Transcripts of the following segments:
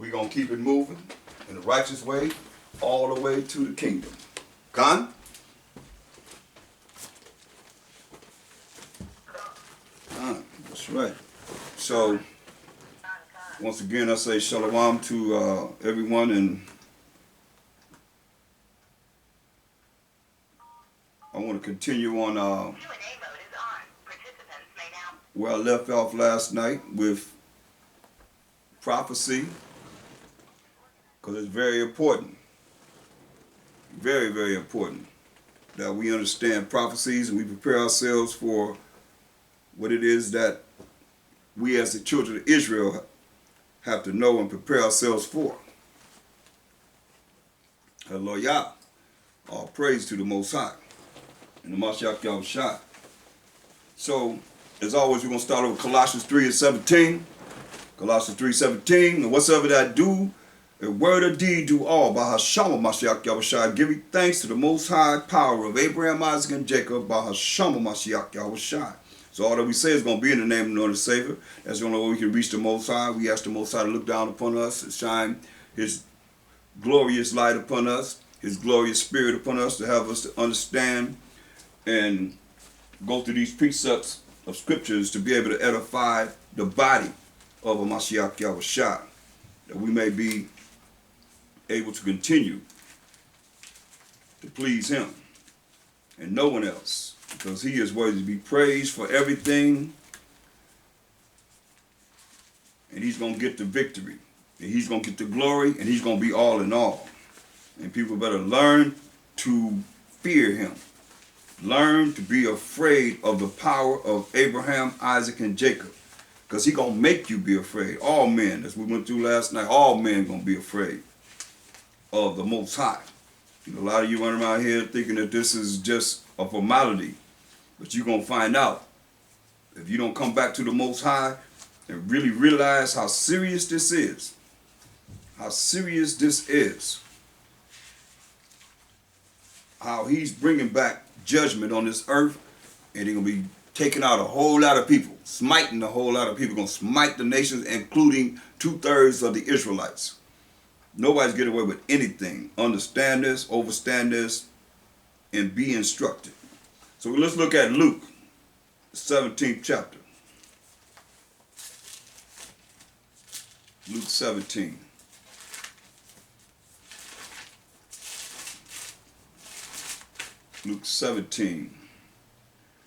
we're going to keep it moving in the righteous way all the way to the kingdom. Con? That's right. So, once again, I say shalom to everyone, and I want to continue on where I left off last night with prophecy, because it's very important, very, very important that we understand prophecies and we prepare ourselves for what it is that we as the children of Israel have to know and prepare ourselves for. Hallelujah. All praise to the Most High and the Mashiach Yahushua. So, as always, we're going to start with Colossians 3:17. Colossians 3:17. And whatsoever that I do, in word or deed, do all by Hashem Mashiach Yahushua, giving thanks to the Most High power of Abraham, Isaac, and Jacob by Hashem Mashiach Yahushua. So all that we say is going to be in the name of the Lord and Savior. That's the only way we can reach the Most High. We ask the Most High to look down upon us and shine His glorious light upon us, His glorious spirit upon us, to have us to understand and go through these precepts of scriptures to be able to edify the body of a Mashiach Yahushua, that we may be able to continue to please Him and no one else, because He is worthy to be praised for everything, and He's going to get the victory, and He's going to get the glory, and He's going to be all in all. And people better learn to fear Him. Learn to be afraid of the power of Abraham, Isaac, and Jacob, because He's going to make you be afraid. All men, as we went through last night, all men going to be afraid of the Most High. A lot of you running around here thinking that this is just a formality, but you're going to find out if you don't come back to the Most High and really realize how serious this is, how serious this is, how He's bringing back judgment on this earth, and He's going to be taking out a whole lot of people, smiting a whole lot of people, going to smite the nations, including 2/3 of the Israelites. Nobody's getting away with anything. Understand this, overstand this, and be instructed. So let's look at Luke, the 17th chapter. Luke 17. Luke 17.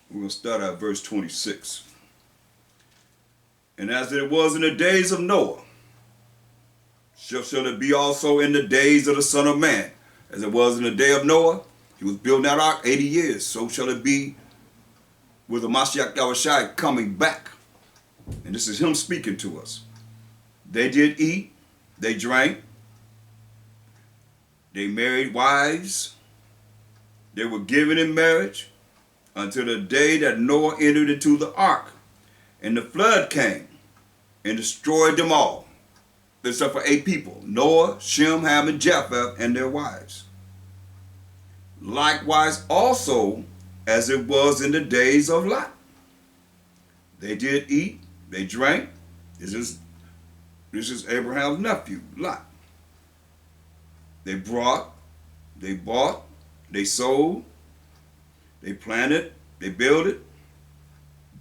We're going to start at verse 26. And as it was in the days of Noah, so shall it be also in the days of the Son of Man. As it was in the day of Noah, he was building that ark 80 years. So shall it be with the Mashiach Yahushua coming back. And this is Him speaking to us. They did eat, they drank, they married wives, they were given in marriage until the day that Noah entered into the ark. And the flood came and destroyed them all, except for 8 people: Noah, Shem, Ham, and Japheth, and their wives. Likewise also as it was in the days of Lot. They did eat, they drank. This is Abraham's nephew, Lot. They brought, they bought, they sold, they planted, they built it.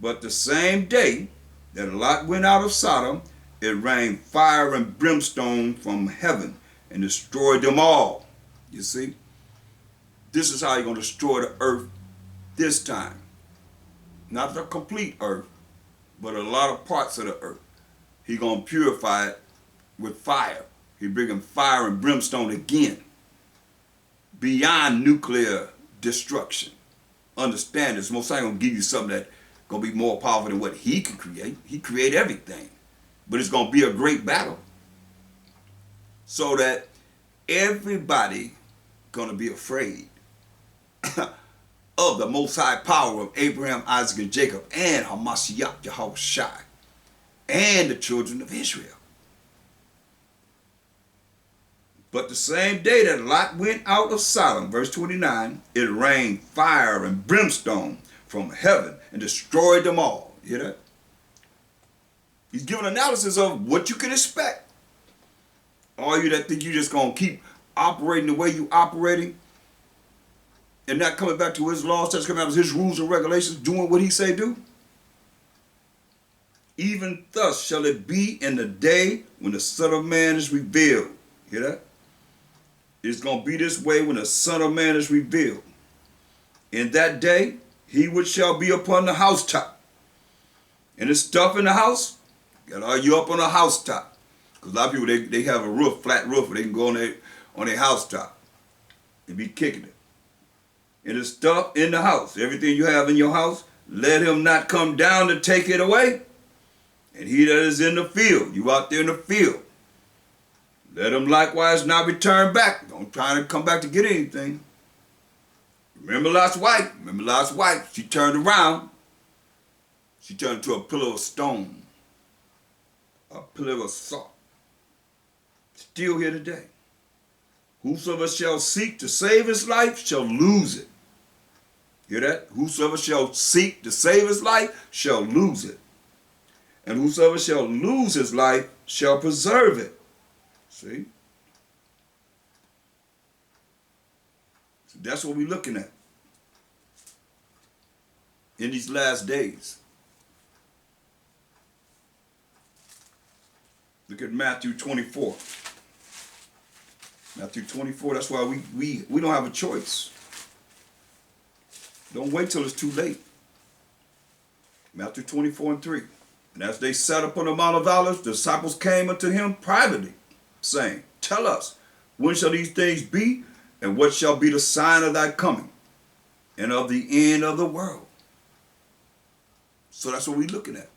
But the same day that Lot went out of Sodom, it rained fire and brimstone from heaven and destroyed them all. You see? This is how You're going to destroy the earth this time. Not the complete earth, but a lot of parts of the earth. He's going to purify it with fire. He's bringing fire and brimstone again, beyond nuclear destruction. Understand this. Most High going to give you something that's going to be more powerful than what He can create. He create everything. But it's going to be a great battle, so that everybody going to be afraid of the Most High power of Abraham, Isaac, and Jacob, and Hamashiach Yahushua, and the children of Israel. But the same day that Lot went out of Sodom, verse 29, it rained fire and brimstone from heaven and destroyed them all. You hear that? He's giving analysis of what you can expect All you that think you just going to keep operating the way you operating and not coming back to his laws, just coming out of his rules and regulations, doing what he say do. Even thus shall it be in the day when the Son of Man is revealed. Hear that? It's going to be this way when the Son of Man is revealed. In that day, he which shall be upon the housetop. And the stuff in the house, got all you up on the housetop. Because a lot of people, they have a roof, flat roof, where they can go on their housetop and be kicking it. And the stuff in the house, everything you have in your house, let him not come down to take it away. And he that is in the field, you out there in the field, let him likewise not return back. Don't try to come back to get anything. Remember Lot's wife? Remember Lot's wife? She turned around. She turned into a pillar of stone, a pillar of salt. Still here today. Whosoever shall seek to save his life shall lose it. Hear that? Whosoever shall seek to save his life shall lose it. And whosoever shall lose his life shall preserve it. See? So that's what we're looking at in these last days. Look at Matthew 24. Matthew 24, that's why we don't have a choice. Don't wait till it's too late. Matthew 24:3. And as they sat upon the Mount of Olives, the disciples came unto him privately, saying, Tell us, when shall these things be, and what shall be the sign of thy coming, and of the end of the world? So that's what we're looking at.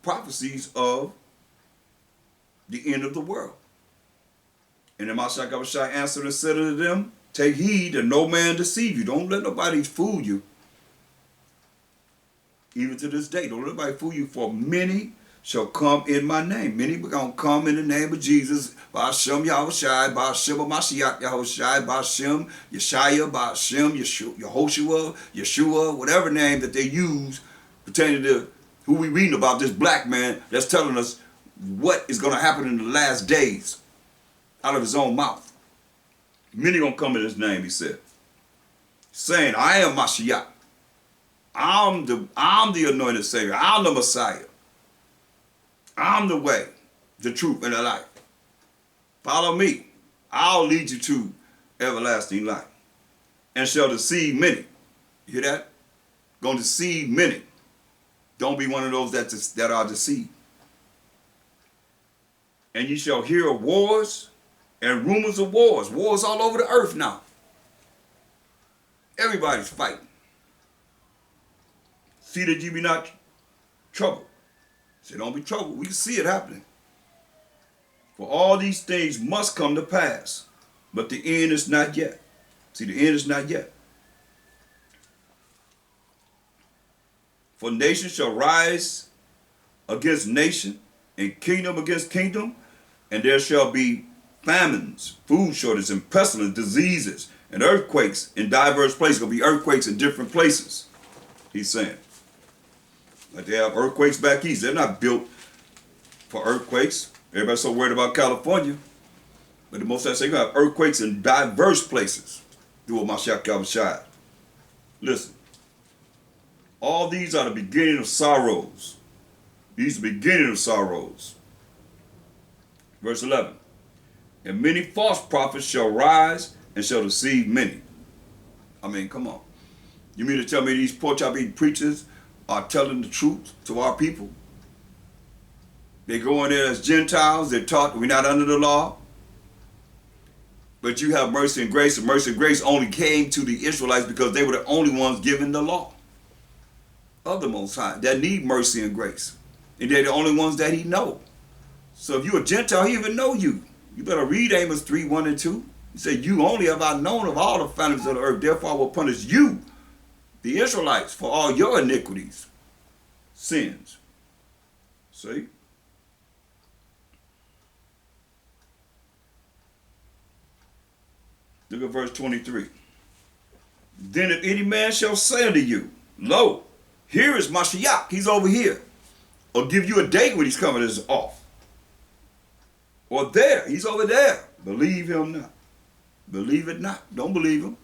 Prophecies of the end of the world. And then Mashiach answered and said unto them, Take heed that no man deceive you. Don't let nobody fool you. Even to this day, don't let nobody fool you, for many shall come in my name. Many are going to come in the name of Jesus, by Hashem Yahushai, by Hashem Mashiach Yahushai, by Hashem Yeshaya, by Hashem Yehoshua, Yeshua, whatever name that they use pertaining to who we reading about, this black man that's telling us what is going to happen in the last days out of his own mouth. Many going to come in his name, he said, saying, I am Mashiach. I'm the anointed Savior. I'm the Messiah. I'm the way, the truth, and the life. Follow me. I'll lead you to everlasting life. And shall deceive many. You hear that? Going to deceive many. Don't be one of those that are deceived. And you shall hear of wars and rumors of wars. Wars all over the earth now. Everybody's fighting. See that you be not troubled. Say, don't be troubled. We can see it happening. For all these things must come to pass, but the end is not yet. See, the end is not yet. For nation shall rise against nation, and kingdom against kingdom, and there shall be famines, food shortages, and pestilence, diseases, and earthquakes in diverse places. There'll be earthquakes in different places, he's saying. Like they have earthquakes back east. They're not built for earthquakes. Everybody's so worried about California. But the most I say, you have earthquakes in diverse places. Do what Mashiach Yahushai. Listen. All these are the beginning of sorrows. These are the beginning of sorrows. Verse 11. And many false prophets shall rise and shall deceive many. I mean, come on. You mean to tell me these pork chop eating preachers are telling the truth to our people? They go in there as Gentiles. They're taught we're not under the law. But you have mercy and grace. And mercy and grace only came to the Israelites because they were the only ones given the law of the Most High that need mercy and grace. And they're the only ones that he know. So if you're a Gentile, he even know you. You better read Amos 3:1-2. He said, you only have I known of all the families of the earth. Therefore I will punish you, the Israelites, for all your iniquities, sins. See? Look at verse 23. Then if any man shall say unto you, lo, here is Mashiach, he's over here, or give you a date when he's coming, is off. Or there, he's over there. Believe him not. Believe it not. Don't believe him.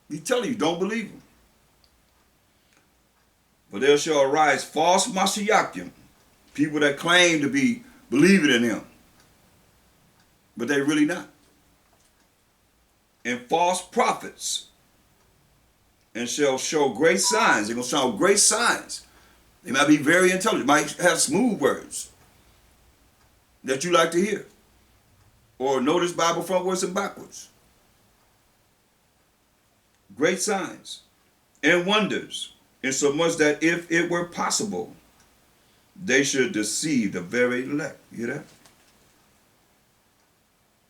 He's telling you, don't believe him. For there shall arise false Mashiachim, people that claim to be believing in him, but they really not. And false prophets, and shall show great signs. They're going to show great signs. They might be very intelligent, might have smooth words that you like to hear. Or know this Bible frontwards and backwards. Great signs and wonders, insomuch that if it were possible, they should deceive the very elect. You hear that?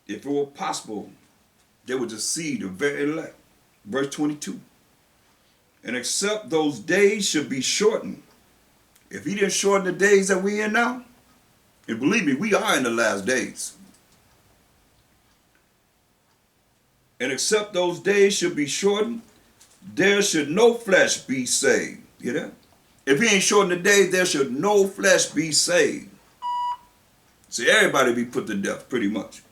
If it were possible, they would deceive the very elect. Verse 22. And except those days should be shortened. If he didn't shorten the days that we're in now, and believe me, we are in the last days. And except those days should be shortened, there should no flesh be saved. You know? If he ain't shortened the days, there should no flesh be saved. See, everybody be put to death, pretty much.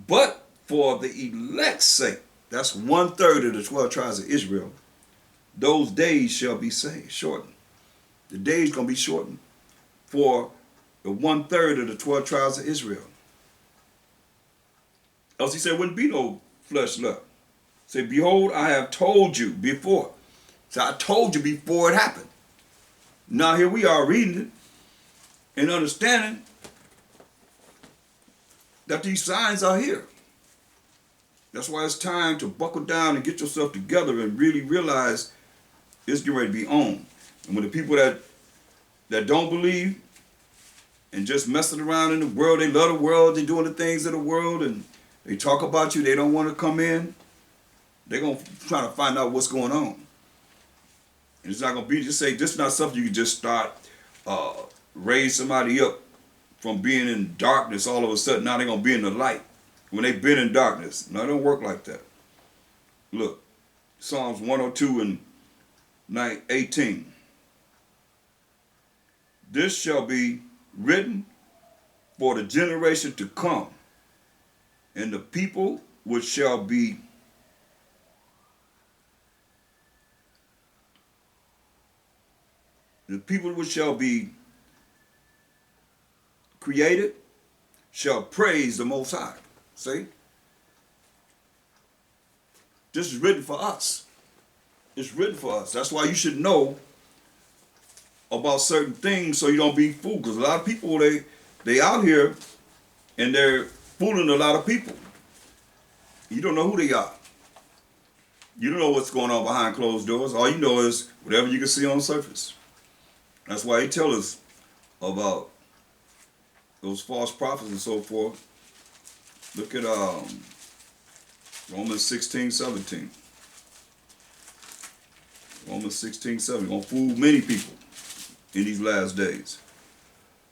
But for the elect's sake, that's 1/3 of the 12 tribes of Israel, those days shall be saved, shortened. The days going to be shortened for the 1/3 of the 12 tribes of Israel. Else he said, wouldn't be no flesh left. Say, behold, I have told you before. So I told you before it happened. Now here we are reading it and understanding that these signs are here. That's why it's time to buckle down and get yourself together and really realize it's getting ready to be on. And when the people that don't believe and just messing around in the world, they love the world, they're doing the things of the world, and they talk about you, they don't want to come in, they're going to try to find out what's going on. And it's not going to be, just say, this is not something you can just start, raise somebody up from being in darkness all of a sudden. Now they're going to be in the light when they've been in darkness. No, it don't work like that. Look, Psalms 102 and 18. This shall be written for the generation to come, and the people which shall be created shall praise the Most High. See? This is written for us. It's written for us. That's why you should know about certain things so you don't be fooled. Because a lot of people, they out here and they're fooling a lot of people. You don't know who they are. You don't know what's going on behind closed doors. All you know is whatever you can see on the surface. That's why he tells us about those false prophets and so forth. Look at Romans 16:17. Romans 16:17. Gonna fool many people in these last days.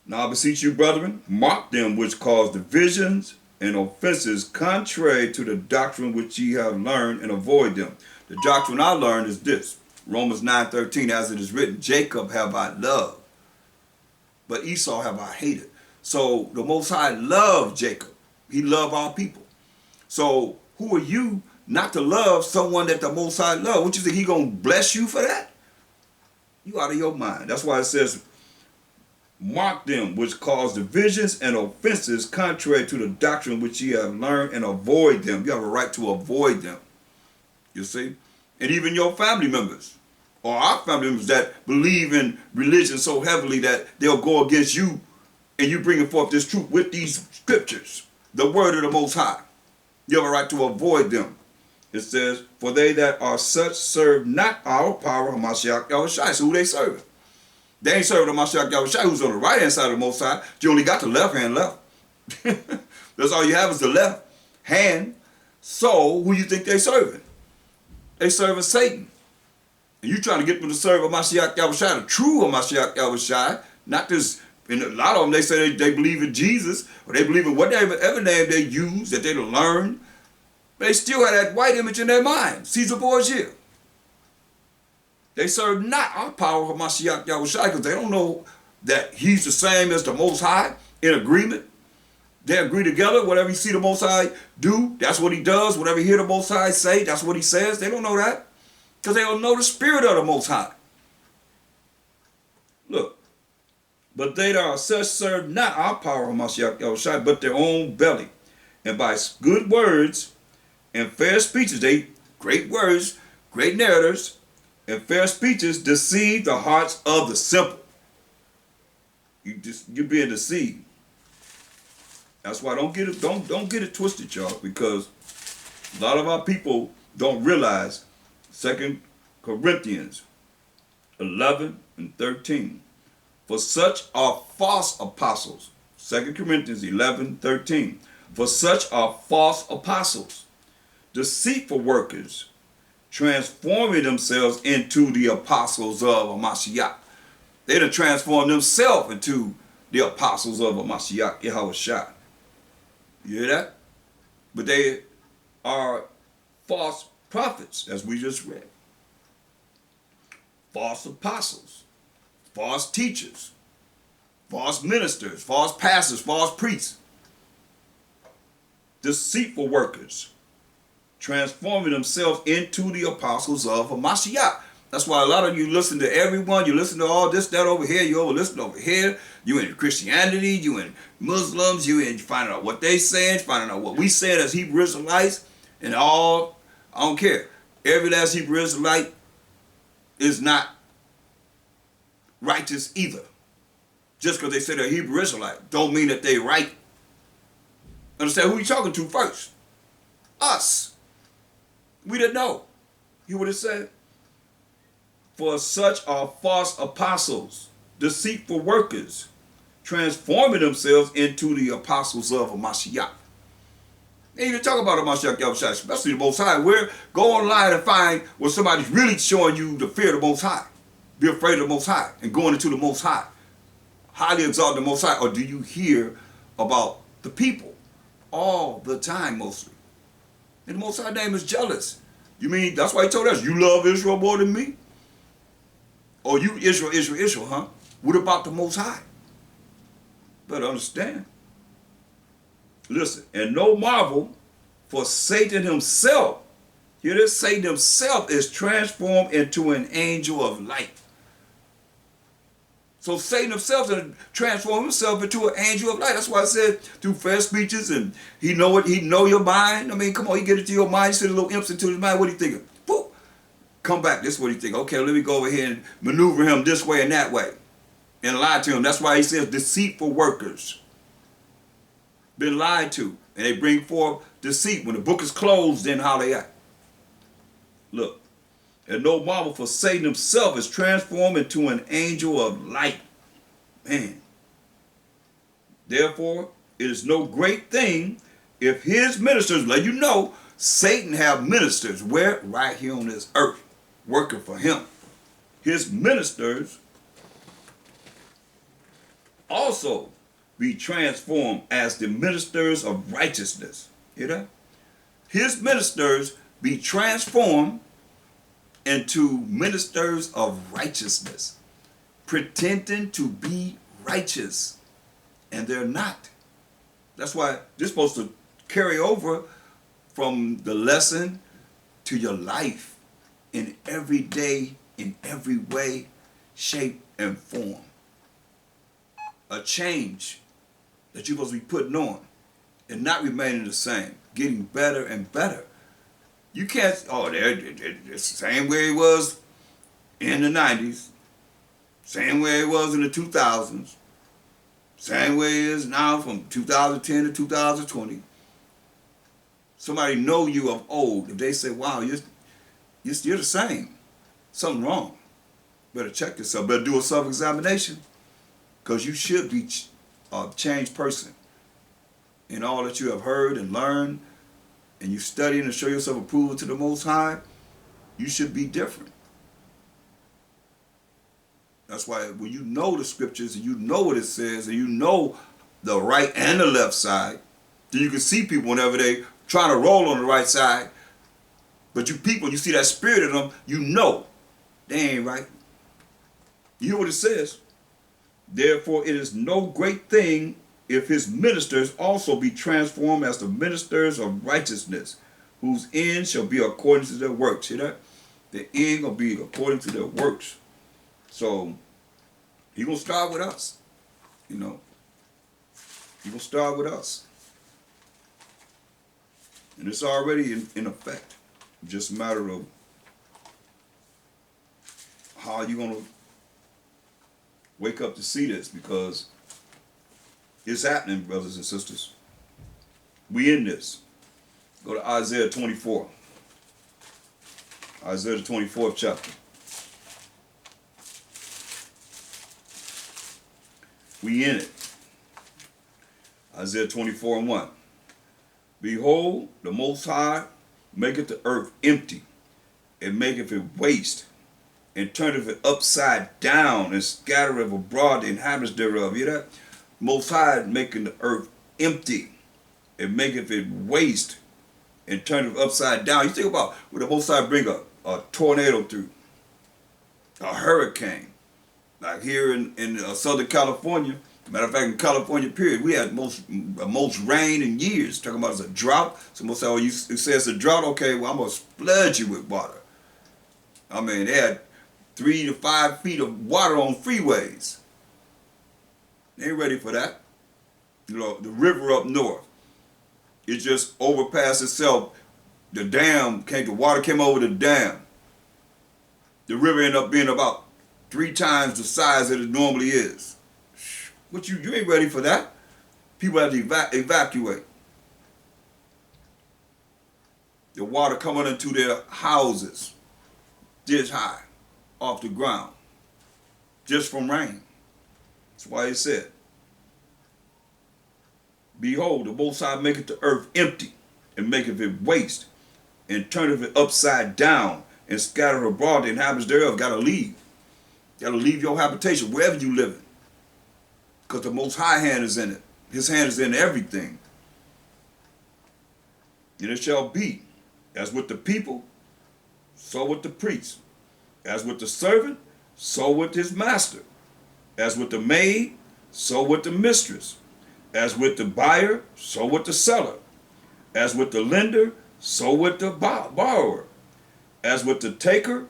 Now I beseech you, brethren, mark them which cause divisions and offenses contrary to the doctrine which ye have learned, and avoid them. The doctrine I learned is this. Romans 9:13, as it is written, Jacob have I loved, but Esau have I hated. So the Most High loved Jacob. He loved our people. So who are you not to love someone that the Most High loved? What you think, he gonna bless you for that? You out of your mind. That's why it says, mark them which cause divisions and offenses contrary to the doctrine which ye have learned, and avoid them. You have a right to avoid them. You see? And even your family members, or our family members that believe in religion so heavily that they'll go against you, and you bringing forth this truth with these scriptures, the word of the Most High. You have a right to avoid them. It says, for they that are such serve not our power, Hamashiach Yahushai. So who they serving? They ain't serving the Hamashiach Yahushai, who's on the right hand side of the Most High. You only got the left hand left. That's all you have is the left hand. So who you think they serving? They serving Satan. And you trying to get them to serve Hamashiach Yahushai, the true Hamashiach Yahushai, not this. And a lot of them, they say they believe in Jesus, or they believe in whatever name they use that they learn. They still have that white image in their mind, Caesar Borgia. They serve not our power of Mashiach Yahushai, because they don't know that he's the same as the Most High, in agreement. They agree together. Whatever you see the Most High do, that's what he does. Whatever you hear the Most High say, that's what he says. They don't know that because they don't know the spirit of the Most High. Look, but they that are such serve not our power, Mashiach Yahushua, but their own belly. And by good words and fair speeches, they, great words, great narrators, and fair speeches deceive the hearts of the simple. You're being deceived. That's why don't get it twisted, y'all, because a lot of our people don't realize 2 Corinthians 11 and 13. For such are false apostles. 2 Corinthians 11:13. For such are false apostles, deceitful workers, transforming themselves into the apostles of a Mashiach. They done transformed themselves into the apostles of a Mashiach Yahushua. You hear that? But they are false prophets, as we just read. False apostles, false teachers, false ministers, false pastors, false priests, deceitful workers, transforming themselves into the apostles of a Mashiach. That's why a lot of you listen to everyone. You listen to all this, that over here. You listen over here. You in Christianity. You in Muslims. You finding out what they saying. Finding out what we saying as Hebrew Israelites. And all, I don't care. Every last Hebrew Israelite is not righteous either. Just because they say they're Hebrew Israelite don't mean that they right. Understand who you talking to first? Us. We didn't know. You would have said? For such are false apostles, deceitful workers, transforming themselves into the apostles of a Mashiach. They even talk about a Mashiach Yahushua, especially the Most High. Go online and find where somebody's really showing you the fear of the Most High. Be afraid of the Most High and going into the Most High. Highly exalt the Most High. Or do you hear about the people all the time mostly? And the Most High name is jealous. You mean, that's why he told us, you love Israel more than me? Or you Israel, huh? What about the Most High? Better understand. Listen, and no marvel, for Satan himself, hear this, Satan himself is transformed into an angel of light. So Satan himself is transform himself into an angel of light. That's why I said through fair speeches, and he know your mind. I mean, come on, he get it to your mind, send a little imps into his mind. What are you thinking? Boop. Come back, this is what he think. Okay, let me go over here and maneuver him this way and that way. And lie to him. That's why he says deceitful workers. Been lied to. And they bring forth deceit. When the book is closed, then how they act. Look. And no marvel, for Satan himself is transformed into an angel of light. Man. Therefore, it is no great thing if his ministers, let you know, Satan have ministers. Where? Right here on this earth. Working for him. His ministers also be transformed as the ministers of righteousness. Hear that? His ministers be transformed into ministers of righteousness, pretending to be righteous, and they're not. That's why this is supposed to carry over from the lesson to your life in every day, in every way, shape, and form. A change that you're supposed to be putting on and not remaining the same, getting better and better. You can't, it's the same way it was in the 90s, same way it was in the 2000s, same way it is now from 2010 to 2020. Somebody know you of old, if they say, wow, you're the same, something wrong. Better check yourself, better do a self-examination, because you should be a changed person in all that you have heard and learned, and you studying and show yourself approval to the Most High. You should be different. That's why when you know the scriptures and you know what it says and you know the right and the left side, then you can see people whenever they trying to roll on the right side, but you see that spirit in them, you know they ain't right. You hear what it says? Therefore, it is no great thing if his ministers also be transformed as the ministers of righteousness, whose end shall be according to their works. See that? The end will be according to their works. So he gonna start with us. You know, he gonna start with us, and it's already in effect. Just a matter of how you gonna wake up to see this, because it's happening, brothers and sisters. We in this. Go to Isaiah 24. Isaiah the 24th chapter. We in it. Isaiah 24 and 1. Behold, the Most High maketh the earth empty, and maketh it waste, and turneth it upside down, and scattereth abroad the inhabitants thereof. You hear that? Most High making the earth empty, and maketh it waste, and turneth it upside down. You think about when the Most High bring a tornado through, a hurricane, like here in Southern California. Matter of fact, in California, period, we had most rain in years. Talking about it's a drought. Someone say, "Oh, you say it's a drought? Okay, well, I'm gonna flood you with water." I mean, they had 3 to 5 feet of water on freeways. They ain't ready for that. You know, the river up north, it just overpassed itself. The water came over the dam. The river ended up being about 3 times the size that it normally is. What you ain't ready for that. People have to evacuate. The water coming into their houses this high off the ground just from rain. That's why it said, behold, the Most High maketh the earth empty, and maketh it waste, and turneth it upside down, and scattereth abroad the inhabitants thereof. Gotta leave. Gotta leave your habitation, wherever you live. Because the Most High hand is in it. His hand is in everything. And it shall be, as with the people, so with the priest. As with the servant, so with his master. As with the maid, so with the mistress. As with the buyer, so with the seller. As with the lender, so with the borrower. As with the taker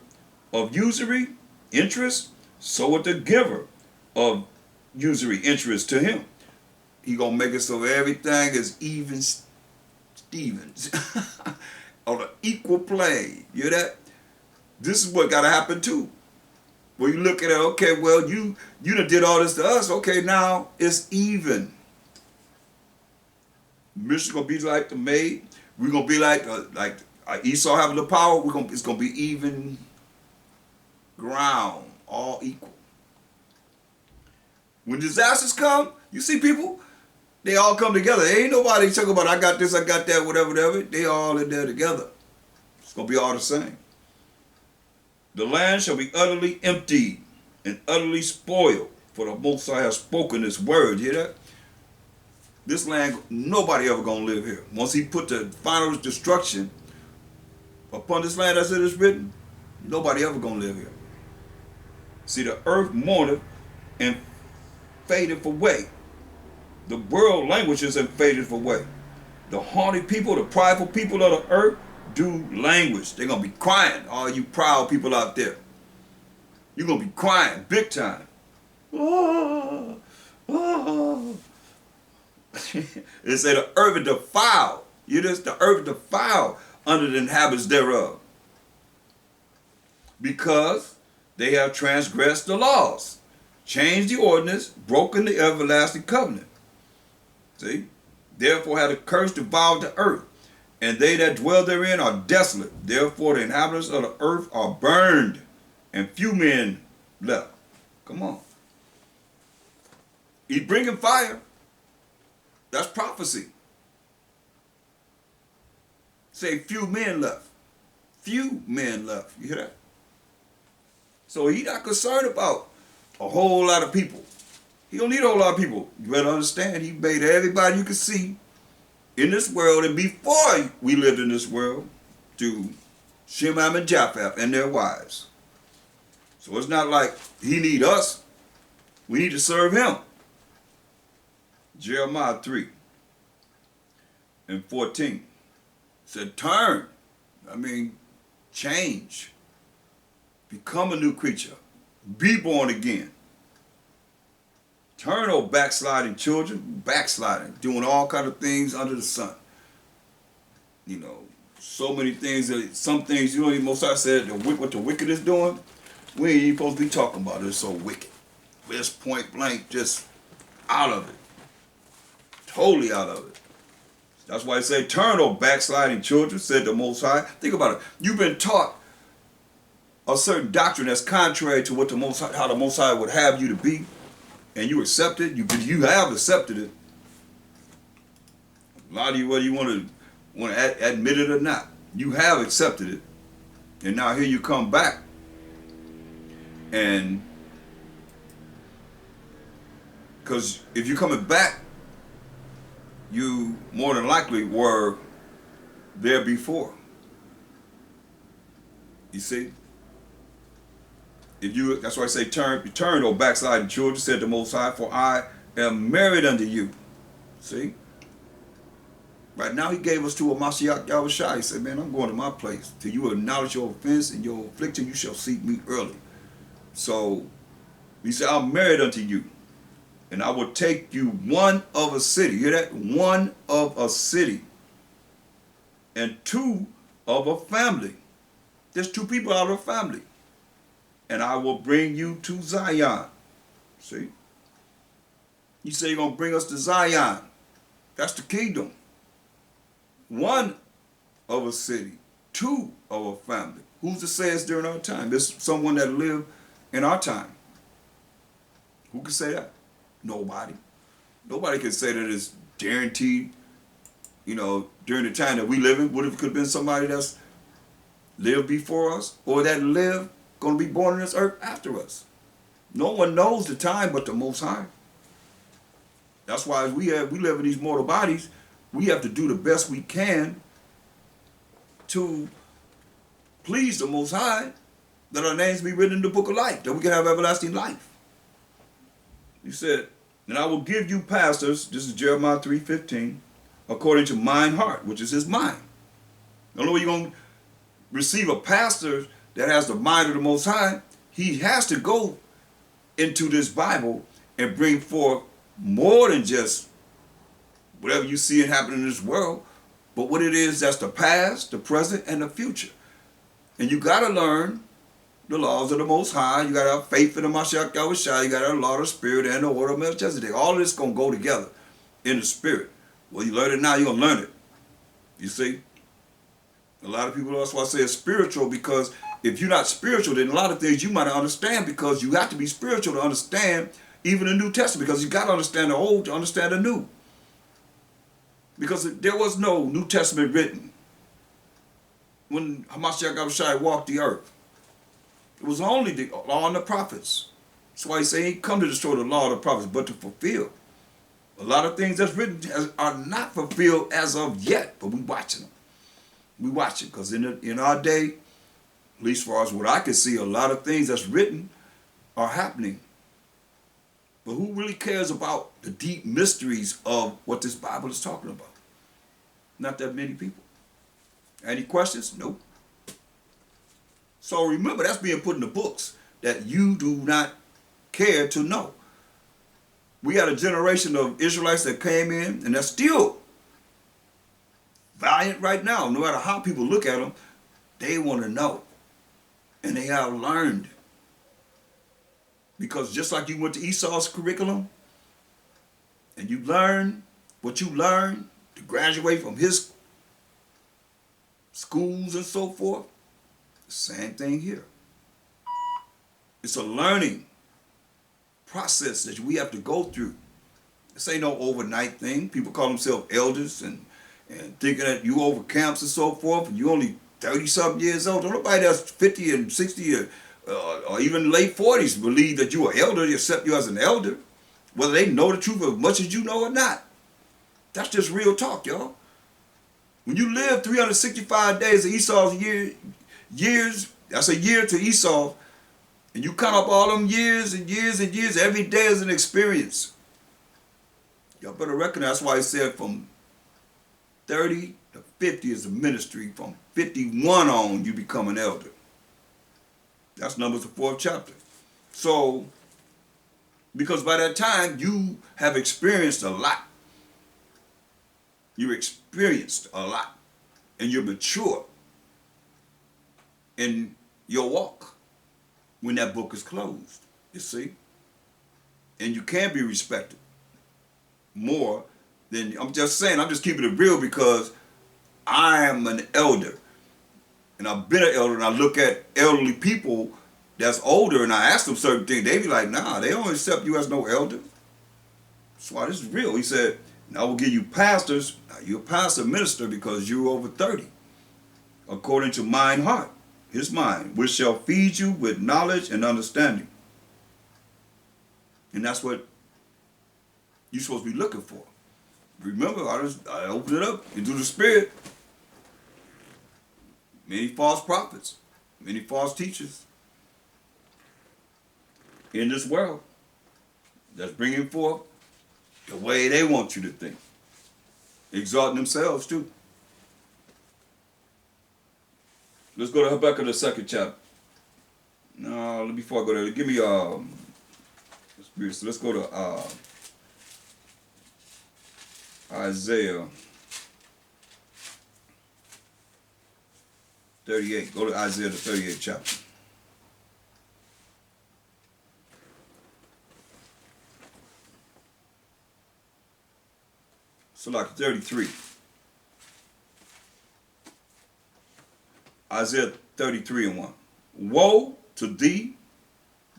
of usury, interest, so with the giver of usury, interest to him. He gonna make it so everything is even Stevens on an equal plane. You hear that? This is what gotta happen too. When you look at it, okay, well, you done did all this to us. Okay, now it's even. Mission gonna be like the maid. We're gonna be like Esau having the power. It's gonna be even ground, all equal. When disasters come, you see people, they all come together. There ain't nobody talking about, I got this, I got that, whatever. They all in there together. It's going to be all the same. The land shall be utterly emptied and utterly spoiled, for the Most High has spoken this word. You hear that? This land, nobody ever going to live here. Once he put the final destruction upon this land as it is written, nobody ever going to live here. See, the earth mourneth and fadeth away. The world languishes and fadeth away. The haughty people, the prideful people of the earth do languish. They're going to be crying, all you proud people out there. You're going to be crying big time. Oh, oh. It say the earth is defiled. The earth is defiled under the inhabitants thereof, because they have transgressed the laws, changed the ordinance, broken the everlasting covenant. See? Therefore hath a curse devoured the earth, and they that dwell therein are desolate. Therefore the inhabitants of the earth are burned, and few men left. Come on. He's bringing fire. That's prophecy. Say few men left. Few men left. You hear that? So he's not concerned about a whole lot of people. He don't need a whole lot of people. You better understand, he made everybody you can see in this world, and before we lived in this world, to Shemam and Japheth and their wives. So it's not like he need us. We need to serve him. Jeremiah 3:14 said, turn. I mean, change. Become a new creature. Be born again. Turn, oh backsliding children, backsliding, doing all kind of things under the sun. You know, so many things that some things you know. Most I said what the wicked is doing. We ain't even supposed to be talking about it. It's so wicked. Just point blank, just out of it, totally out of it. That's why I say, turn, oh backsliding children, said the Most High. Think about it. You've been taught a certain doctrine that's contrary to what the Most High, how the Most High would have you to be, and you accept it. You have accepted it. A lot of you, whether you want to admit it or not, you have accepted it, and now here you come back, and because if you're coming back, you more than likely were there before. You see? That's why I say, turn, O backsliding children, said the Most High, for I am married unto you. See? Right now, he gave us to a Mashiach Yahushua. He said, man, I'm going to my place. Till you acknowledge your offense and your affliction, you shall seek me early. So, he said, I'm married unto you. And I will take you one of a city. You hear that? One of a city. And two of a family. There's two people out of a family. And I will bring you to Zion. See? You say you're going to bring us to Zion. That's the kingdom. One of a city. Two of a family. Who's to say it's during our time? There's someone that lived in our time. Who can say that? Nobody. Nobody can say that it's guaranteed, you know, during the time that we live in. What if it could have been somebody that's lived before us or that lived, going to be born on this earth after us? No one knows the time but the Most High. That's why we live in these mortal bodies. We have to do the best we can to please the Most High, that our names be written in the book of life, that we can have everlasting life. He said, and I will give you pastors, this is Jeremiah 3:15, according to mine heart, which is his mind. The only way you're going to receive a pastor that has the mind of the Most High, he has to go into this Bible and bring forth more than just whatever you see it happening in this world, but what it is that's the past, the present, and the future. And you got to learn the laws of the Most High. You got to have faith in the Mashiach Yahushua. You got to have the law of the Spirit and the order of Melchizedek. All of this going to go together in the Spirit. Well, you learn it now, you're going to learn it. You see? A lot of people, that's why I say it's spiritual, because if you're not spiritual, then a lot of things you might not understand, because you have to be spiritual to understand even the New Testament, because you got to understand the Old to understand the New. Because there was no New Testament written when Hamashiach Yahushua walked the earth. It was only the law and the prophets. That's why he said he ain't come to destroy the law of the prophets, but to fulfill. A lot of things that's written are not fulfilled as of yet, but we watching them. We watch it, because in our day, at least far as what I can see, a lot of things that's written are happening. But who really cares about the deep mysteries of what this Bible is talking about? Not that many people. Any questions? Nope. So remember, that's being put in the books that you do not care to know. We got a generation of Israelites that came in, and they're still valiant right now. No matter how people look at them, they want to know. And they have learned. Because just like you went to Esau's curriculum, and you learn what you learned to graduate from his schools and so forth, the same thing here. It's a learning process that we have to go through. This ain't no overnight thing. People call themselves elders and thinking that you over camps and so forth, and you only 30-something years old. Don't nobody that's 50 and 60 or even late 40s believe that you are elder, they accept you as an elder, whether they know the truth as much as you know or not. That's just real talk, y'all. When you live 365 days of Esau's years, that's a year to Esau, and you count up all them years and years and years, every day is an experience. Y'all better recognize. That's why he said from 30 to 50 is the ministry. From 51 on, you become an elder. That's Numbers, the 4th chapter. So, because by that time, you have experienced a lot. You've experienced a lot. And you're mature in your walk when that book is closed, you see. And you can be respected more than, I'm just saying, I'm just keeping it real because I am an elder. And I've been an elder, and I look at elderly people that's older, and I ask them certain things. They be like, nah, they don't accept you as no elder. That's why this is real. He said, and I will give you pastors. Now, you're a pastor minister because you're over 30, according to mine heart, his mind, which shall feed you with knowledge and understanding. And that's what you're supposed to be looking for. Remember, I opened it up into the spirit. Many false prophets, many false teachers in this world that's bringing forth the way they want you to think, exalting themselves too. Let's go to Habakkuk, the 2nd chapter. No, before I go there, give me so let's go to Isaiah 38. Go to Isaiah, the 38th chapter. So like 33. Isaiah 33 and 1. Woe to thee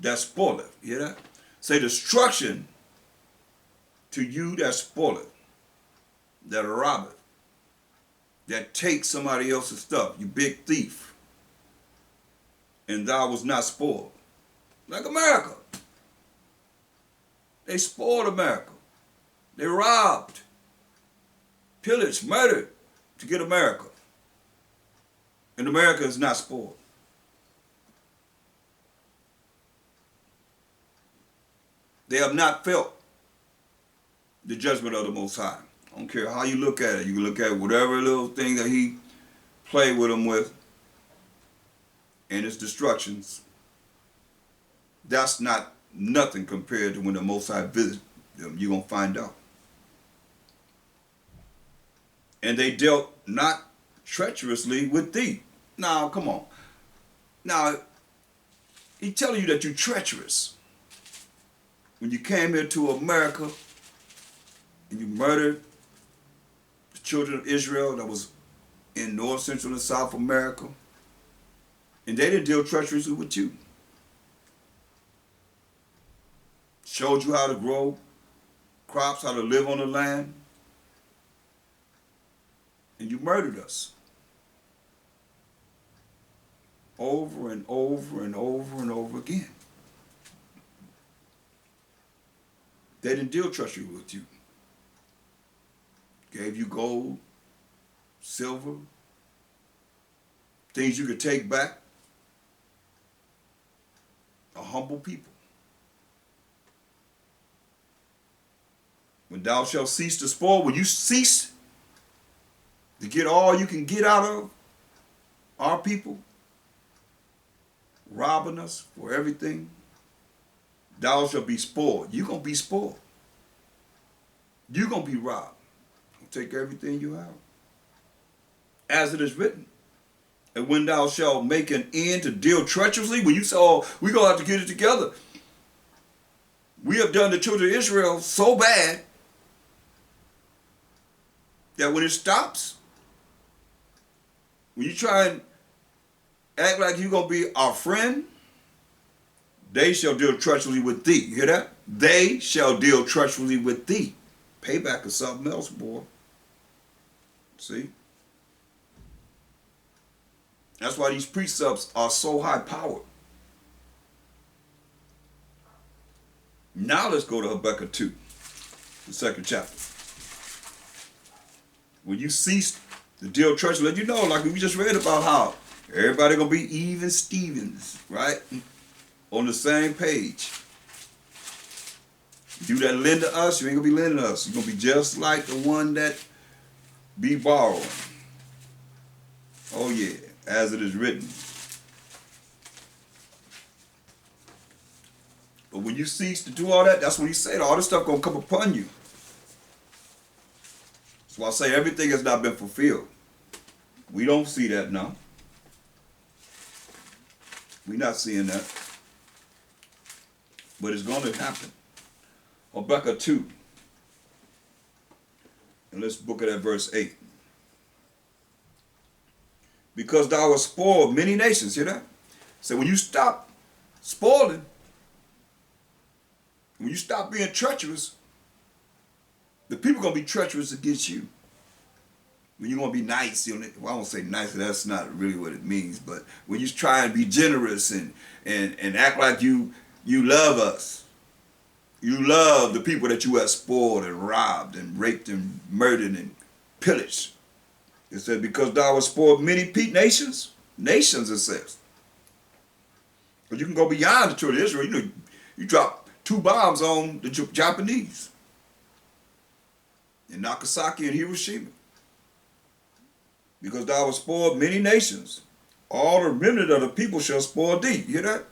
that spoileth. You hear that? Say destruction to you that spoileth, that robbeth, that takes somebody else's stuff, you big thief. And thou was not spoiled. Like America. They spoiled America. They robbed, pillaged, murdered to get America. And America is not spoiled. They have not felt the judgment of the Most High. I don't care how you look at it. You can look at whatever little thing that he played with them with and its destructions. That's not nothing compared to when the Most High visits them. You're going to find out. And they dealt not treacherously with thee. Now, come on. Now, he's telling you that you're treacherous. When you came here to America and you murdered the children of Israel that was in North, Central, and South America, and they didn't deal treacherously with you. Showed you how to grow crops, how to live on the land, and you murdered us. Over and over and over and over again. They didn't deal treacherously with you. Gave you gold, silver, things you could take back. A humble people. When thou shalt cease to spoil, when you cease to get all you can get out of our people, robbing us for everything, thou shalt be spoiled. You're going to be spoiled. You're going to be robbed. Take everything you have. As it is written. And when thou shalt make an end to deal treacherously, when you say, oh, we're going to have to get it together. We have done the children of Israel so bad that when it stops, when you try and act like you're going to be our friend, they shall deal treacherously with thee. You hear that? They shall deal treacherously with thee. Payback is something else, boy. See? That's why these precepts are so high powered. Now let's go to Habakkuk 2, the 2nd chapter. When you cease to deal treacherously, you know, like we just read about how everybody gonna be even Stevens, right? On the same page. You that lend to us, you ain't gonna be lending to us. You're gonna be just like the one that be borrowing. Oh yeah, as it is written. But when you cease to do all that, that's when he said all this stuff gonna come upon you. So I say everything has not been fulfilled. We don't see that now. We're not seeing that. But it's going to happen. Habakkuk 2. And let's look at that verse 8. Because thou hast spoiled many nations. Hear that? So when you stop spoiling, when you stop being treacherous, the people are going to be treacherous against you. When you're going to be nice, you know, well, I won't say nice, that's not really what it means, but when you try and be generous and act like you love us, you love the people that you have spoiled and robbed and raped and murdered and pillaged. It said, because thou hast spoiled many nations, it says. But you can go beyond the children of Israel. You know, you drop 2 bombs on the Japanese in Nagasaki and Hiroshima. Because thou hast spoiled many nations. All the remnant of the people shall spoil thee. You hear that?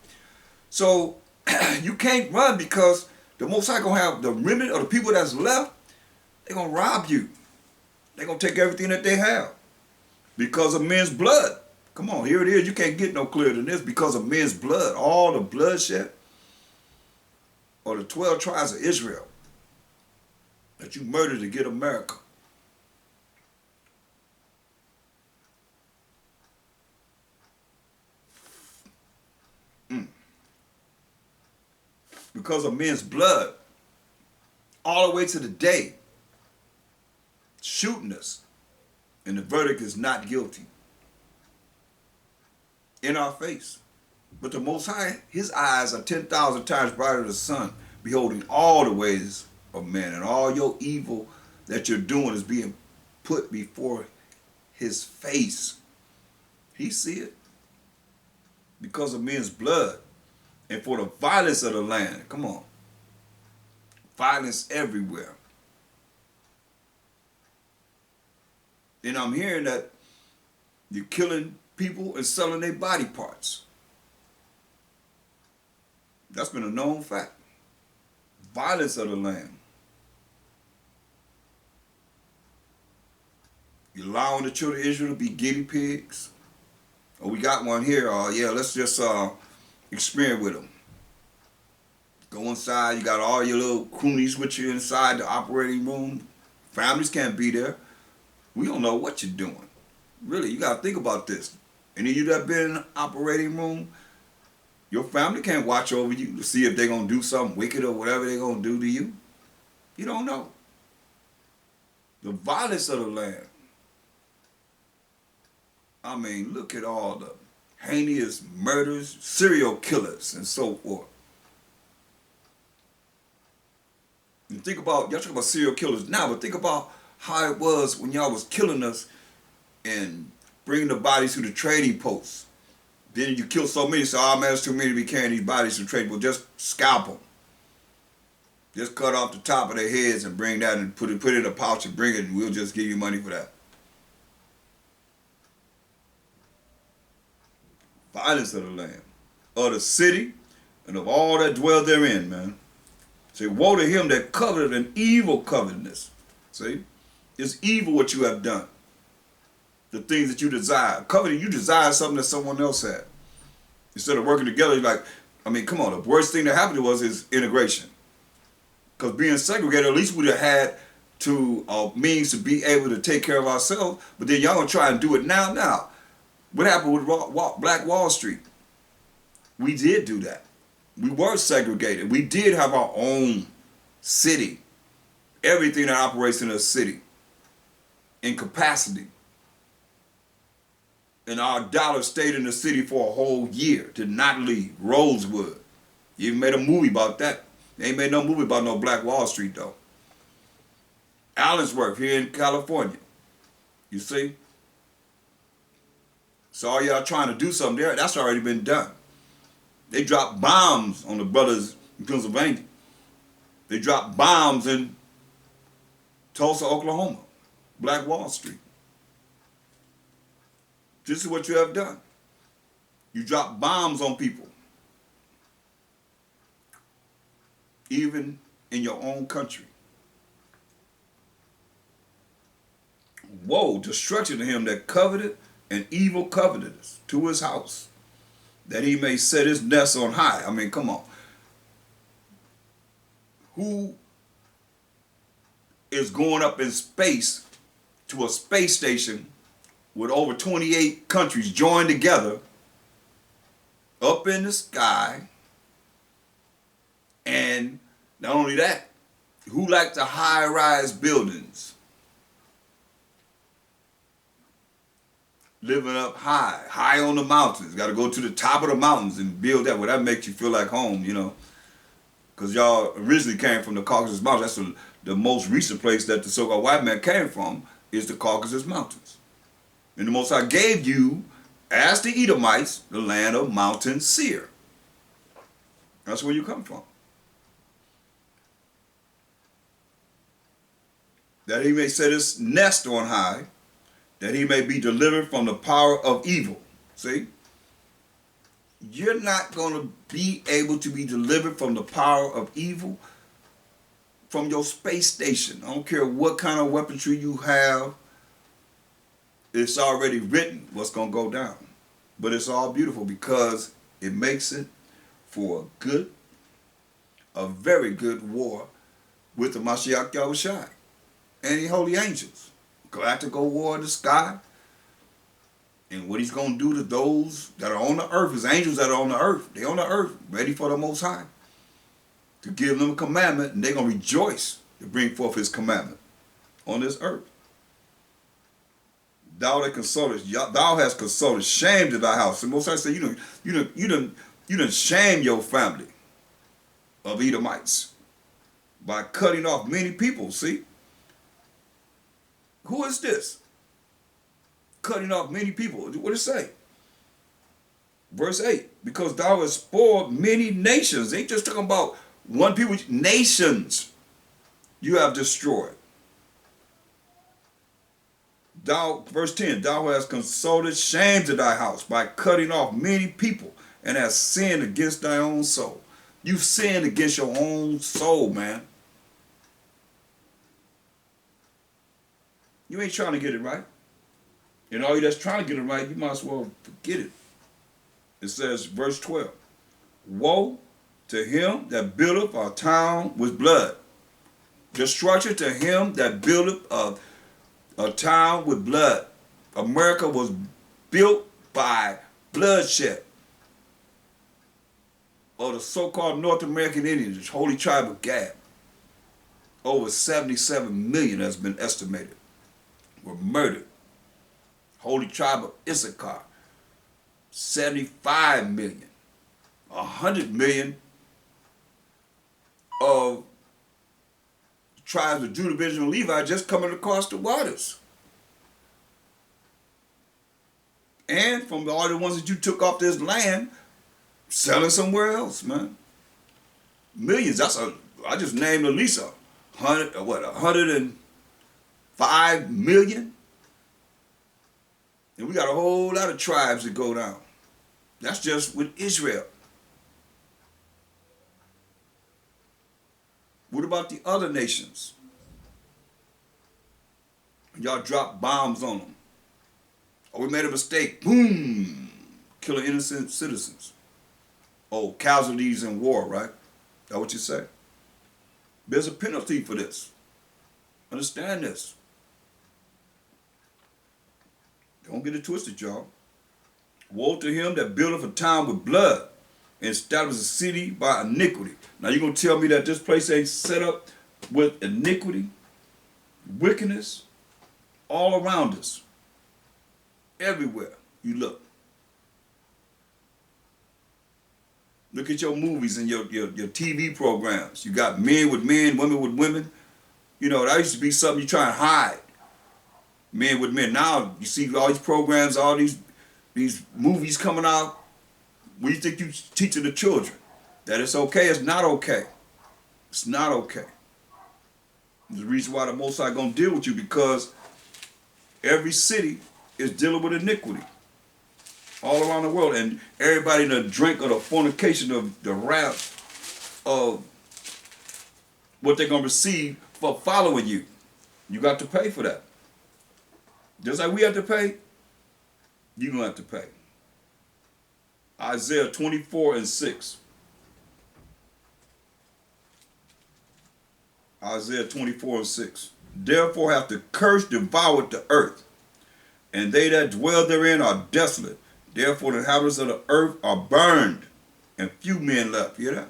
So you can't run because the Most High gonna have the remnant of the people that's left, they're gonna rob you. They're gonna take everything that they have. Because of men's blood. Come on, here it is. You can't get no clearer than this. Because of men's blood. All the bloodshed or the 12 tribes of Israel that you murdered to get America. Because of men's blood, all the way to the day, shooting us, and the verdict is not guilty. In our face. But the Most High, his eyes are 10,000 times brighter than the sun, beholding all the ways of men, and all your evil that you're doing is being put before his face. He see it. Because of men's blood. And for the violence of the land. Come on. Violence everywhere. And I'm hearing that you're killing people and selling their body parts. That's been a known fact. Violence of the land. You're allowing the children of Israel to be guinea pigs. Oh, we got one here. Yeah, let's just experiment with them. Go inside. You got all your little croonies with you inside the operating room. Families can't be there. We don't know what you're doing. Really, you got to think about this. Any of you that been in the operating room, your family can't watch over you to see if they're going to do something wicked or whatever they're going to do to you. You don't know. The violence of the land. I mean, look at all the heinous murders, serial killers, and so forth. And think about, y'all talking about serial killers now, but think about how it was when y'all was killing us and bringing the bodies to the trading posts. Then you kill so many, so man, it's too many to be carrying these bodies to the trading posts. Just scalp them. Just cut off the top of their heads and bring that and put it in a pouch and bring it, and we'll just give you money for that. Violence of the land, of the city, and of all that dwell therein, man. Say, woe to him that coveted an evil covetousness. See? It's evil what you have done. The things that you desire. Coveting, you desire something that someone else had. Instead of working together, you're like, I mean, come on, the worst thing that happened to us is integration. Because being segregated, at least we'd have had means to be able to take care of ourselves, but then y'all gonna try and do it now. What happened with Black Wall Street? We did do that. We were segregated. We did have our own city. Everything that operates in a city. In capacity. And our dollar stayed in the city for a whole year. Did not leave. Rosewood. You even made a movie about that. They ain't made no movie about no Black Wall Street though. Allensworth here in California. You see? So all y'all trying to do something there, that's already been done. They dropped bombs on the brothers in Pennsylvania. They dropped bombs in Tulsa, Oklahoma, Black Wall Street. This is what you have done. You drop bombs on people, even in your own country. Woe, destruction to him that coveted and evil covetous to his house, that he may set his nest on high. I mean, come on. Who is going up in space to a space station with over 28 countries joined together up in the sky? And not only that, who like the high-rise buildings? Living up high on the mountains. Got to go to the top of the mountains and build that. Well, that makes you feel like home, you know. Because y'all originally came from the Caucasus Mountains. That's the most recent place that the so-called white man came from, is the Caucasus Mountains. And the Most High gave you, as the Edomites, the land of Mountain Seir. That's where you come from. That he may set his nest on high, that he may be delivered from the power of evil. See? You're not going to be able to be delivered from the power of evil from your space station. I don't care what kind of weaponry you have. It's already written what's going to go down. But it's all beautiful because it makes it for a very good war with the Mashiach Yahushai and the holy angels. Galactical war in the sky. And what he's going to do to those that are on the earth, his angels that are on the earth. They're on the earth, ready for the Most High. To give them a commandment, and they're going to rejoice to bring forth his commandment on this earth. Thou hast consulted shame to thy house. And Most High said, you done shame your family of Edomites by cutting off many people, see? Who is this? Cutting off many people. What does it say? Verse 8, because thou hast spoiled many nations. They ain't just talking about one people, nations you have destroyed. Verse 10, thou hast consulted shame to thy house by cutting off many people and hast sinned against thy own soul. You've sinned against your own soul, man. You ain't trying to get it right. And all you that's trying to get it right, you might as well forget it. It says, verse 12, woe to him that buildeth a town with blood. Destruction to him that buildeth a town with blood. America was built by bloodshed. Or the so-called North American Indians, the holy tribe of Gad. Over 77 million has been estimated were murdered. Holy tribe of Issachar, 75 million. 100 million of tribes of Judah, Benjamin, and Levi just coming across the waters. And from all the ones that you took off this land, selling somewhere else, man. Millions. I just named at least 105 million. And we got a whole lot of tribes that go down. That's just with Israel. What about the other nations? Y'all drop bombs on them. Oh, we made a mistake. Boom! Killing innocent citizens. Oh, casualties in war, right? That's what you say. There's a penalty for this. Understand this. Don't get it twisted, y'all. Woe to him that buildeth a town with blood and establishes a city by iniquity. Now you're going to tell me that this place ain't set up with iniquity, wickedness, all around us. Everywhere you look. Look at your movies and your TV programs. You got men with men, women with women. You know, that used to be something you try and hide. Men with men. Now you see all these programs, all these movies coming out. What do you think you teaching the children? That it's okay, it's not okay. It's not okay. There's a reason why the Most High gonna deal with you, because every city is dealing with iniquity all around the world, and everybody that drink of the fornication of the wrath of what they're gonna receive for following you. You got to pay for that. Just like we have to pay, you're gonna have to pay. Isaiah 24:6. Isaiah 24:6. Therefore hath the curse devoured the earth, and they that dwell therein are desolate. Therefore the inhabitants of the earth are burned, and few men left. You hear that?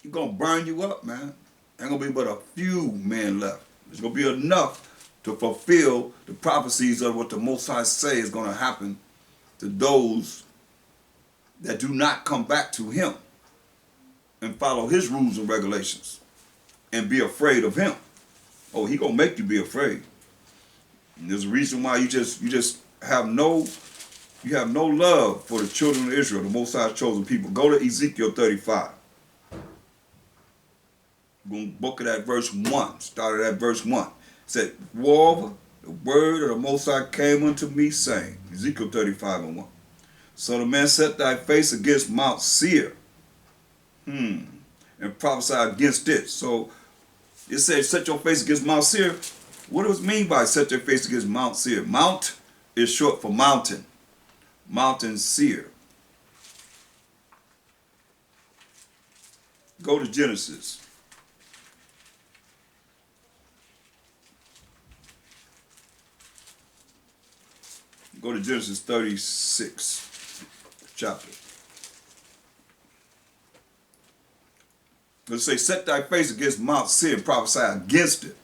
He's gonna burn you up, man. Ain't gonna be but a few men left. There's gonna be enough to fulfill the prophecies of what the Most High say is gonna happen to those that do not come back to him and follow his rules and regulations and be afraid of him. Oh, he gonna make you be afraid. And there's a reason why you just have no love for the children of Israel, the Most High's chosen people. Go to Ezekiel 35. We're going to book it at verse 1. Started at verse 1. It said, moreover, the word of the Most High came unto me, saying, Ezekiel 35:1. Son of man, set thy face against Mount Seir, and prophesy against it. So it says, set your face against Mount Seir. What does it mean by set your face against Mount Seir? Mount is short for mountain. Mountain Seir. Go to Genesis. Go to Genesis 36 chapter. Let's say, set thy face against Mount Seir and prophesy against it.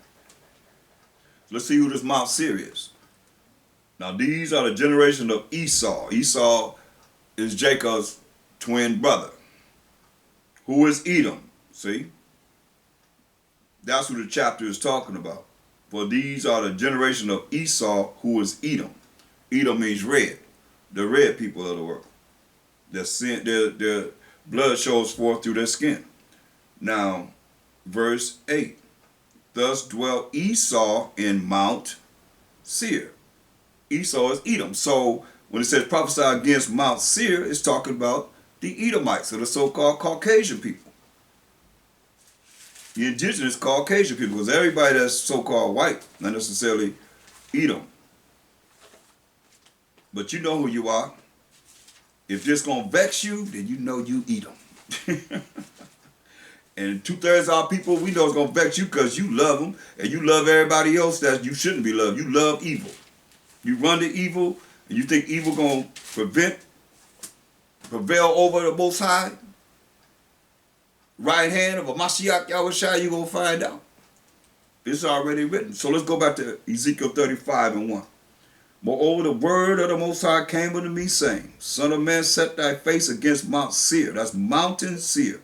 Let's see who this Mount Seir is. Now these are the generation of Esau. Esau is Jacob's twin brother. Who is Edom? See? That's who the chapter is talking about. For these are the generation of Esau, who is Edom. Edom means red. The red people of the world. Their blood shows forth through their skin. Now, verse 8. Thus dwelt Esau in Mount Seir. Esau is Edom. So when it says prophesy against Mount Seir, it's talking about the Edomites, or the so-called Caucasian people. The indigenous Caucasian people, because everybody that's so-called white, not necessarily Edom. But you know who you are. If this gonna vex you, then you know you Edom. And 2/3 of our people, we know it's gonna vex you because you love them, and you love everybody else that you shouldn't be loved. You love evil. You run to evil, and you think evil gonna prevail over the Most High. Right hand of a Mashiach Yahushua, you gonna find out. It's already written. So let's go back to Ezekiel 35:1. Moreover, the word of the Most High came unto me, saying, Son of man, set thy face against Mount Seir. That's Mountain Seir.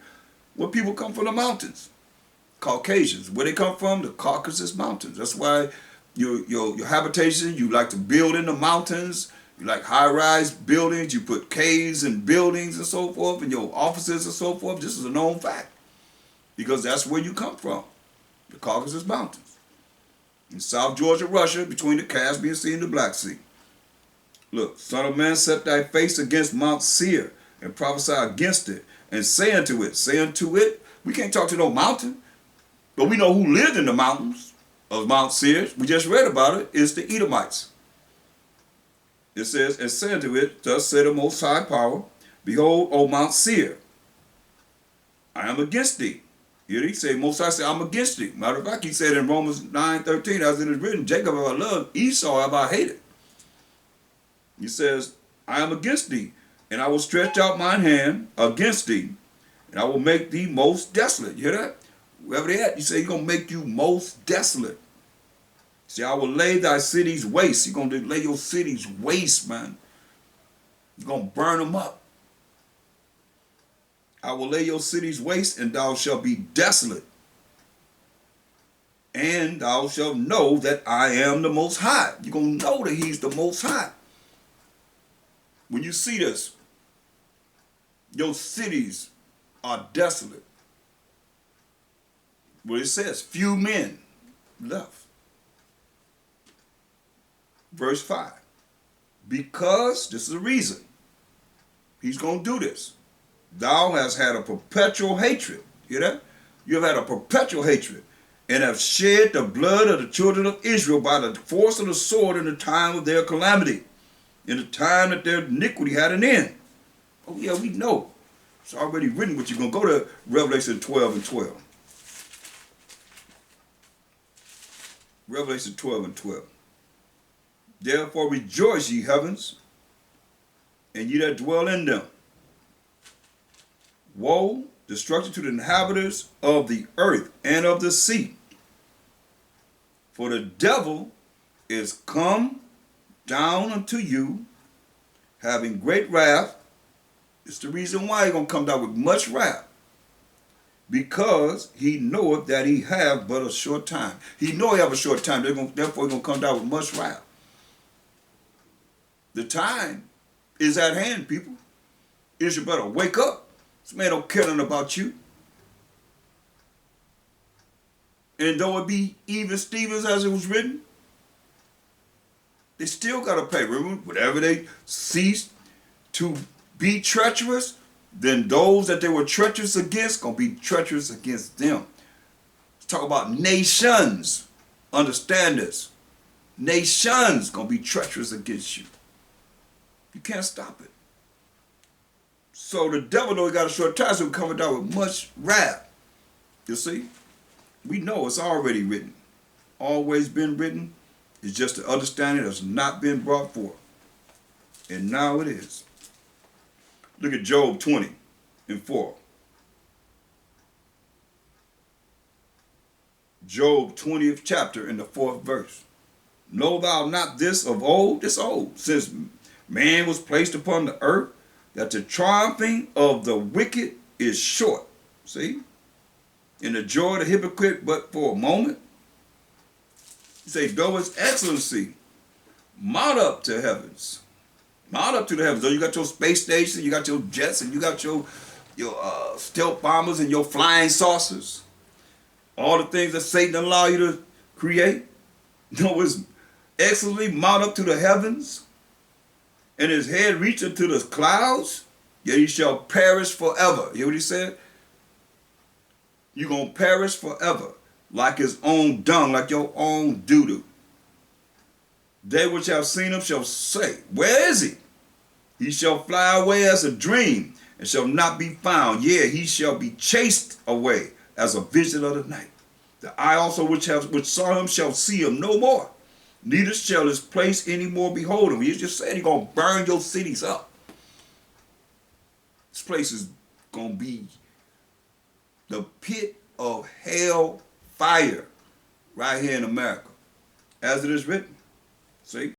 Where people come from the mountains. Caucasians. Where they come from? The Caucasus Mountains. That's why your habitation, you like to build in the mountains. You like high-rise buildings. You put caves and buildings and so forth, and your offices and so forth. This is a known fact. Because that's where you come from. The Caucasus Mountains. In South Georgia, Russia, between the Caspian Sea and the Black Sea. Look, Son of man, set thy face against Mount Seir, and prophesy against it, and say unto it, we can't talk to no mountain, but we know who lived in the mountains of Mount Seir. We just read about it. It's the Edomites. It says, and say unto it, thus said the Most High Power, behold, O Mount Seir, I am against thee. Here he say, Most High said, I'm against thee. Matter of fact, he said in Romans 9:13, as it is written, Jacob have I loved, Esau have I hated. He says, I am against thee, and I will stretch out mine hand against thee, and I will make thee most desolate. You hear that? Wherever they at, you say, he's going to make you most desolate. See, I will lay thy cities waste. You're going to lay your cities waste, man. You're going to burn them up. I will lay your cities waste, and thou shalt be desolate. And thou shalt know that I am the Most High. You're going to know that he's the Most High. When you see this, your cities are desolate. what it says, few men left. Verse 5. Because, this is the reason he's going to do this. Thou hast had a perpetual hatred. Hear that? You have had a perpetual hatred, and have shed the blood of the children of Israel by the force of the sword in the time of their calamity, in the time that their iniquity had an end. Oh yeah, we know. It's already written, but you're going to go to Revelation 12 and 12. Revelation 12 and 12. Therefore rejoice, ye heavens, and ye that dwell in them. Woe, destruction to the inhabitants of the earth and of the sea. For the devil is come down unto you, having great wrath. It's the reason why he's going to come down with much wrath. Because he knoweth that he have but a short time. He know he have a short time, therefore he's going to come down with much wrath. The time is at hand, people. Israel better wake up. This man don't care nothing about you. And though it be even Stevens as it was written, they still got to pay. Remember, whatever they ceased to be treacherous, then those that they were treacherous against going to be treacherous against them. Let's talk about nations. Understand this. Nations going to be treacherous against you. You can't stop it. So the devil, though he got a short time, so he's coming down with much wrath. You see? We know it's already written. Always been written. It's just the understanding that's not been brought forth. And now it is. Look at Job 20 and 4. Job 20th chapter in the 4th verse. Know thou not this of old? This old, since man was placed upon the earth, that the triumphing of the wicked is short. See? And the joy of the hypocrite but for a moment. You say, though its excellency mount up to heavens. Mount up to the heavens. Though you got your space station, you got your jets, and you got your stealth bombers and your flying saucers. All the things that Satan allow you to create. Though its excellency mount up to the heavens, and his head reach into the clouds, yet he shall perish forever. You hear what he said? You're going to perish forever, like his own dung, like your own doo-doo. They which have seen him shall say, where is he? He shall fly away as a dream, and shall not be found. Yea, he shall be chased away as a vision of the night. The eye also which saw him shall see him no more. Neither shall his place any more behold him. He just said he's going to burn your cities up. This place is going to be the pit of hell fire right here in America, as it is written. See?